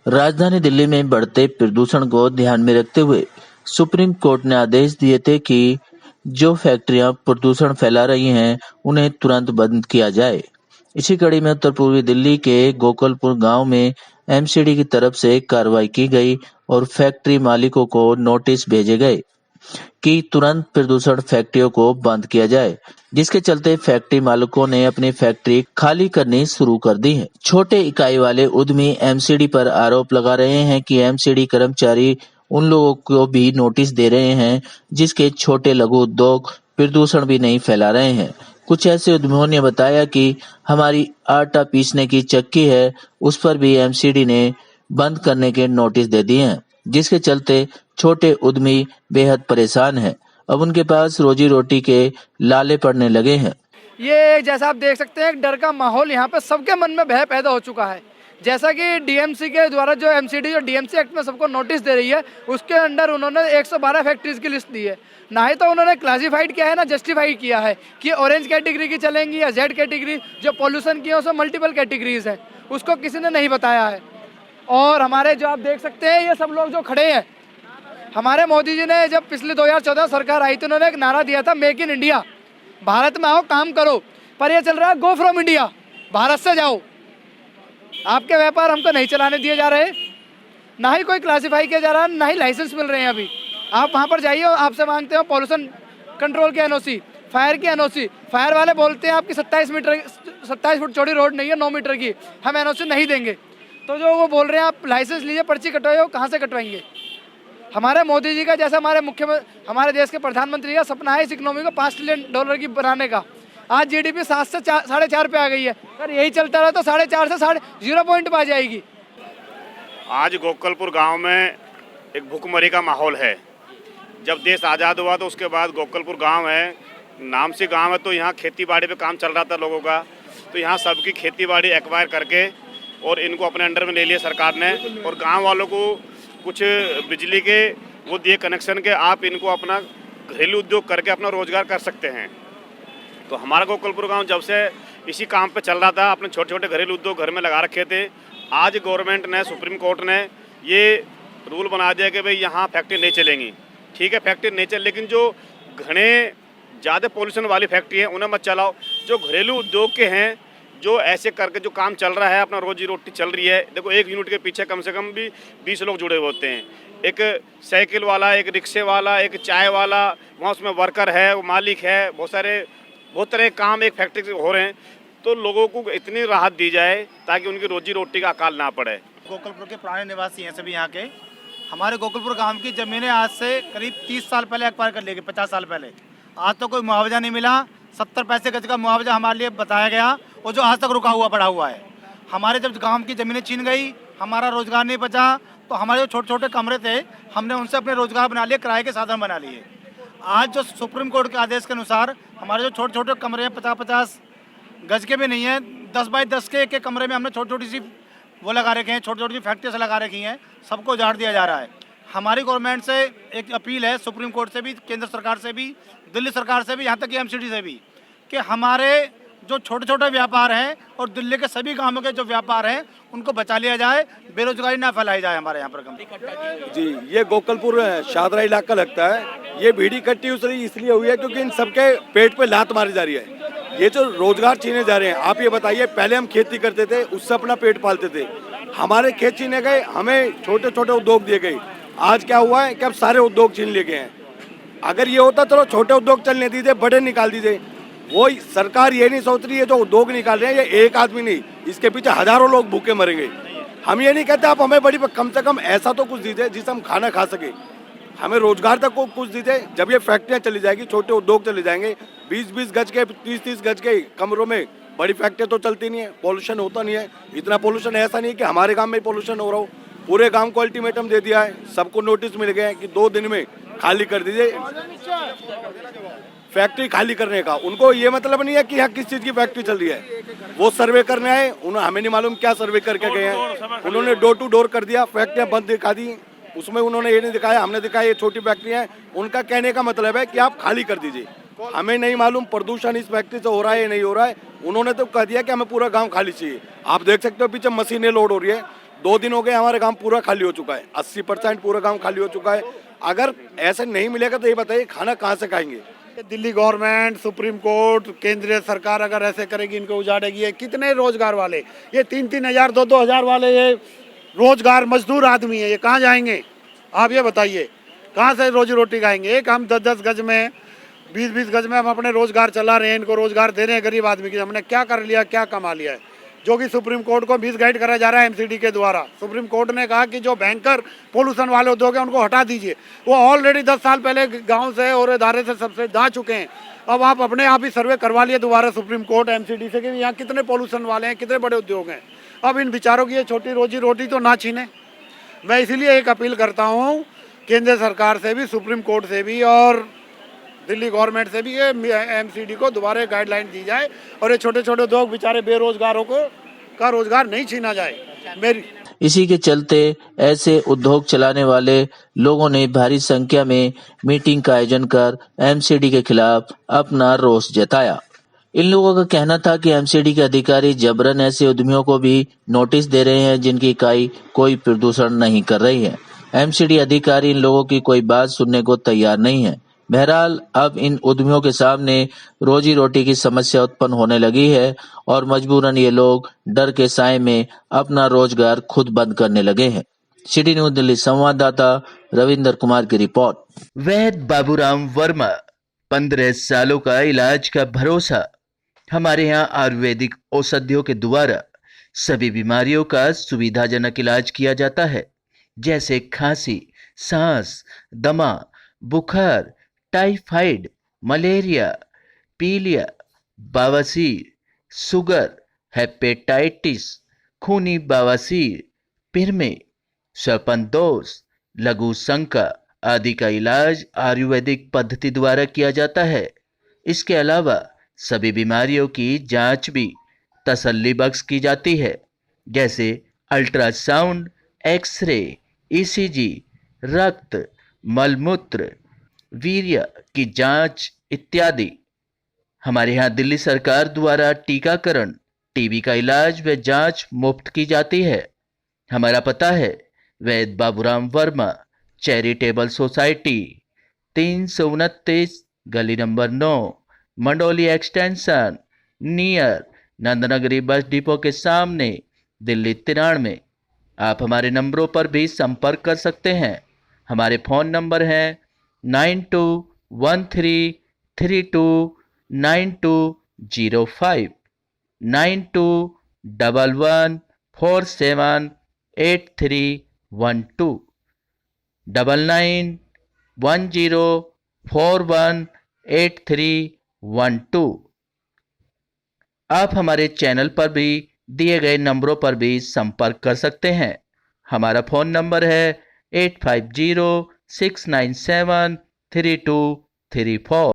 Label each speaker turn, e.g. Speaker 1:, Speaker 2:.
Speaker 1: राजधानी दिल्ली में बढ़ते प्रदूषण को ध्यान में रखते हुए सुप्रीम कोर्ट ने आदेश दिए थे कि जो फैक्ट्रियां प्रदूषण फैला रही हैं उन्हें तुरंत बंद किया जाए। इसी कड़ी में उत्तर पूर्वी दिल्ली के गोकलपुर गांव में एमसीडी की तरफ से कार्रवाई की गई और फैक्ट्री मालिकों को नोटिस भेजे गए कि तुरंत प्रदूषण फैक्ट्रियों को बंद किया जाए, जिसके चलते फैक्ट्री मालिकों ने अपनी फैक्ट्री खाली करनी शुरू कर दी है। छोटे इकाई वाले उद्यमी एमसीडी पर आरोप लगा रहे हैं कि एमसीडी कर्मचारी उन लोगों को भी नोटिस दे रहे हैं जिसके छोटे लघु उद्योग प्रदूषण भी नहीं फैला रहे हैं। कुछ ऐसे उद्यमियों ने बताया कि हमारी आटा पीसने की चक्की है, उस पर भी एमसीडी ने बंद करने के नोटिस दे दिए हैं, जिसके चलते छोटे उद्यमी बेहद परेशान हैं। अब उनके पास रोजी रोटी के लाले पड़ने लगे हैं।
Speaker 2: ये जैसा आप देख सकते हैं, डर का माहौल यहाँ पे सबके मन में भय पैदा हो चुका है। जैसा कि डीएमसी के द्वारा जो एमसीडी और डीएमसी एक्ट में सबको नोटिस दे रही है, उसके अंडर उन्होंने 112 फैक्ट्रीज की लिस्ट दी है। ना ही तो उन्होंने क्लासिफाइड किया है, ना जस्टिफाई किया है कि ऑरेंज कैटेगरी की चलेंगी या जेड कैटेगरी। जो पॉल्यूशन की है उसमें मल्टीपल कैटेगरीज है, उसको किसी ने नहीं बताया है। और हमारे जो आप देख सकते हैं, ये सब लोग जो खड़े हैं, हमारे मोदी जी ने जब पिछले 2014 सरकार आई तो उन्होंने एक नारा दिया था, मेक इन इंडिया, भारत में आओ काम करो। पर ये चल रहा है गो फ्रॉम इंडिया, भारत से जाओ। आपके व्यापार हमको नहीं चलाने दिए जा रहे, ना ही कोई क्लासिफाई किया जा रहा है, ना ही लाइसेंस मिल रहे हैं। अभी आप वहाँ पर जाइए, आपसे मांगते हो पॉल्यूशन कंट्रोल की एनओसी, फायर की एनओसी। फायर वाले बोलते हैं आपकी 27 फुट चौड़ी रोड नहीं है, 9 मीटर की, हम एनओसी नहीं देंगे। तो जो वो बोल रहे हैं आप लाइसेंस लीजिए, पर्ची कटवाइए, वो कहाँ से कटवाएंगे? हमारे मोदी जी का, जैसा हमारे देश के प्रधानमंत्री का सपना है इस इकोनॉमी को $5 ट्रिलियन की बनाने का। आज जीडीपी 7 से 4.5 पे आ गई है। अगर यही चलता रहा तो 4.5 से 0 पॉइंट पे आ जाएगी।
Speaker 3: आज गोकलपुर गांव में एक भूखमरी का माहौल है। जब देश आज़ाद हुआ तो उसके बाद गोकलपुर गांव है, नाम से गांव है, तो यहाँ खेती बाड़ी पे काम चल रहा था लोगों का। तो यहाँ सबकी खेती बाड़ी एक्वायर करके और इनको अपने अंडर में ले लिया सरकार ने। और गाँव वालों को कुछ बिजली के वो दिए कनेक्शन के, आप इनको अपना घरेलू उद्योग करके अपना रोजगार कर सकते हैं। तो हमारा गोकलपुर गांव जब से इसी काम पे चल रहा था, अपने छोटे छोटे घरेलू उद्योग घर में लगा रखे थे। आज गवर्नमेंट ने, सुप्रीम कोर्ट ने ये रूल बना दिया कि भाई यहाँ फैक्ट्री नहीं चलेंगी। ठीक है, फैक्ट्री नहीं चल, लेकिन जो घने ज़्यादा पोल्यूशन वाली फैक्ट्री है उन्हें मत चलाओ। जो घरेलू उद्योग के हैं, जो ऐसे करके जो काम चल रहा है, अपना रोजी रोटी चल रही है। देखो, एक यूनिट के पीछे कम से कम भी 20 लोग जुड़े होते हैं। एक साइकिल वाला, एक रिक्शे वाला, एक चाय वाला, वहाँ उसमें वर्कर है, वो मालिक है, बहुत तरह के काम एक फैक्ट्री से हो रहे हैं। तो लोगों को इतनी राहत दी जाए ताकि उनकी रोजी रोटी का अकाल ना पड़े।
Speaker 4: गोकलपुर के पुराने निवासी हैं सभी यहाँ के। हमारे गोकलपुर गांव की ज़मीनें आज से करीब 30 साल पहले एक्वायर कर ली गई, 50 साल पहले। आज तो कोई मुआवजा नहीं मिला। 70 पैसे गज का मुआवजा हमारे लिए बताया गया, और जो आज तक रुका हुआ पड़ा हुआ है। हमारे जब गांव की ज़मीनें छीन गई, हमारा रोज़गार नहीं बचा, तो हमारे जो छोटे छोटे कमरे थे, हमने उनसे अपने रोज़गार बना लिए, किराए के साधन बना लिए। आज जो सुप्रीम कोर्ट के आदेश के अनुसार हमारे जो छोटे छोटे कमरे हैं, 50-50 गज के भी नहीं हैं, 10 बाई 10 के एक कमरे में हमने छोटी छोटी सी वो लगा रखे हैं, छोटी छोटी सी फैक्ट्री से लगा रखी हैं, सबको उजाड़ दिया जा रहा है। हमारी गवर्नमेंट से एक अपील है, सुप्रीम कोर्ट से भी, केंद्र सरकार से भी, दिल्ली सरकार से भी, यहाँ तक कि एमसीडी से भी, कि हमारे जो छोटे छोटे व्यापार हैं और दिल्ली के सभी गांवों के जो व्यापार हैं उनको बचा लिया जाए, बेरोजगारी ना फैलाई जाए हमारे यहाँ पर।
Speaker 5: जी, ये गोकलपुर शादरा इलाका लगता है। ये भीड़ इकट्ठी इसलिए हुई है क्योंकि इन सबके पेट पे लात मारी जा रही है। ये जो रोजगार छीने जा रहे हैं, आप ये बताइए, पहले हम खेती करते थे, उससे अपना पेट पालते थे। हमारे खेत छीने गए, हमें छोटे छोटे उद्योग दिए गए। आज क्या हुआ है कि अब सारे उद्योग छीन लिए गए हैं। अगर ये होता चलो छोटे उद्योग चलने दीजिए, बड़े निकाल दीजिए। वो सरकार ये नहीं सोच रही है, जो उद्योग निकाल रहे हैं ये एक आदमी नहीं, इसके पीछे हजारों लोग भूखे मरेंगे। हम ये नहीं कहते आप हमें बड़ी, कम से कम ऐसा तो कुछ दीजिए जिससे हम खाना खा सके, हमें रोजगार तक को कुछ दीजिए। जब ये फैक्ट्रियाँ चली जाएगी, छोटे उद्योग चले जाएंगे, 20-20 गज के, 30-30 गज के कमरों में बड़ी फैक्ट्री तो चलती नहीं है, पॉल्यूशन होता नहीं है। इतना पॉल्यूशन ऐसा नहीं है कि हमारे गाँव में पॉल्यूशन हो रहा हो, पूरे गाँव को अल्टीमेटम दे दिया है, सबको नोटिस मिल गए हैं कि 2 दिन में खाली कर दीजिए। फैक्ट्री खाली करने का। उनको ये मतलब नहीं है कि यहाँ किस चीज़ की फैक्ट्री चल रही है। वो सर्वे करने आए, उन्हें हमें नहीं मालूम क्या सर्वे करके गए हैं। उन्होंने डोर टू डोर कर दिया, फैक्ट्रियाँ बंद दिखा दी। उसमें उन्होंने ये नहीं दिखाया, हमने दिखाया ये छोटी फैक्ट्री है। उनका कहने का मतलब है कि आप खाली कर दीजिए। हमें नहीं मालूम प्रदूषण इस फैक्ट्री से हो रहा है या नहीं हो रहा है। उन्होंने तो कह दिया कि हमें पूरा गाँव खाली चाहिए। आप देख सकते हो पीछे मशीनें लोड हो रही है। 2 दिन हो गए, हमारे गाँव पूरा खाली हो चुका है। 80% पूरा गाँव खाली हो चुका है। अगर ऐसे नहीं मिलेगा तो ये बताइए खाना कहाँ से खाएंगे।
Speaker 6: दिल्ली गवर्नमेंट, सुप्रीम कोर्ट, केंद्रीय सरकार अगर ऐसे करेगी, इनको उजाड़ेगी, ये कितने रोजगार वाले, ये 3-3 हजार 2-2 हजार वाले ये रोजगार मजदूर आदमी है, ये कहाँ जाएंगे? आप ये बताइए, कहाँ से रोजी रोटी खाएंगे? एक हम 10-10 गज में, 20-20 गज में हम अपने रोजगार चला रहे हैं, इनको रोजगार दे रहे हैं गरीब आदमी की। हमने क्या कर लिया, क्या कमा लिया है? जो कि सुप्रीम कोर्ट को मिसगाइड करा जा रहा है एमसीडी के द्वारा। सुप्रीम कोर्ट ने कहा कि जो भयंकर पोल्यूशन वाले उद्योग हैं उनको हटा दीजिए। वो ऑलरेडी 10 साल पहले गांव से और इदारे से सबसे जा चुके हैं। अब आप अपने आप ही सर्वे करवा लिए दोबारा सुप्रीम कोर्ट एमसीडी से कि यहाँ कितने पोल्यूशन वाले हैं, कितने बड़े उद्योग हैं। अब इन बेचारों की ये छोटी रोजी रोटी तो ना छीने। मैं इसीलिए एक अपील करता हूँ केंद्र सरकार से भी, सुप्रीम कोर्ट से भी और दिल्ली गवर्नमेंट से भी, ये एमसीडी को दोबारा गाइडलाइन दी जाए और ये छोटे छोटे उद्योग बेचारे बेरोजगारों को का रोजगार नहीं छीना जाए। मेरी
Speaker 1: इसी के चलते ऐसे उद्योग चलाने वाले लोगों ने भारी संख्या में मीटिंग का आयोजन कर एमसीडी के खिलाफ अपना रोष जताया। इन लोगों का कहना था कि एमसीडी के अधिकारी जबरन ऐसे उद्यमियों को भी नोटिस दे रहे हैं जिनकी इकाई कोई प्रदूषण नहीं कर रही है। एमसीडी अधिकारी इन लोगों की कोई बात सुनने को तैयार नहीं है। बहरहाल अब इन उद्यमियों के सामने रोजी रोटी की समस्या उत्पन्न होने लगी है और मजबूरन ये लोग डर के साए में अपना रोजगार खुद बंद करने लगे हैं। सिटी न्यूज दिल्ली संवाददाता रविंदर कुमार की रिपोर्ट।
Speaker 7: वैद्य बाबूराम वर्मा, 15 सालों का इलाज का भरोसा। हमारे यहाँ आयुर्वेदिक औषधियों के द्वारा सभी बीमारियों का सुविधाजनक इलाज किया जाता है, जैसे खांसी, सांस, दमा, बुखार, टाइफाइड, मलेरिया, पीलिया, बवासीर, शुगर, हेपेटाइटिस, खूनी बवासीर, पिरमे, सर्पदोष, लघु शंका आदि का इलाज आयुर्वेदिक पद्धति द्वारा किया जाता है। इसके अलावा सभी बीमारियों की जांच भी तसल्ली बख्श की जाती है, जैसे अल्ट्रासाउंड, एक्सरे, ईसीजी, रक्त, मलमूत्र, वीर्य की जांच इत्यादि। हमारे यहाँ दिल्ली सरकार द्वारा टीकाकरण, टीबी का इलाज व जांच मुफ्त की जाती है। हमारा पता है वैद्य बाबूराम वर्मा, चैरिटेबल सोसाइटी, 329 गली number 9, Mandoli extension, near Nand Nagri bus depot के सामने, दिल्ली 93। आप हमारे नंबरों पर भी संपर्क कर सकते हैं। हमारे फ़ोन नंबर हैं 9213329205, 9211478312, 9910418312। आप हमारे चैनल पर भी दिए गए नंबरों पर भी संपर्क कर सकते हैं। हमारा फ़ोन नंबर है 8506973234।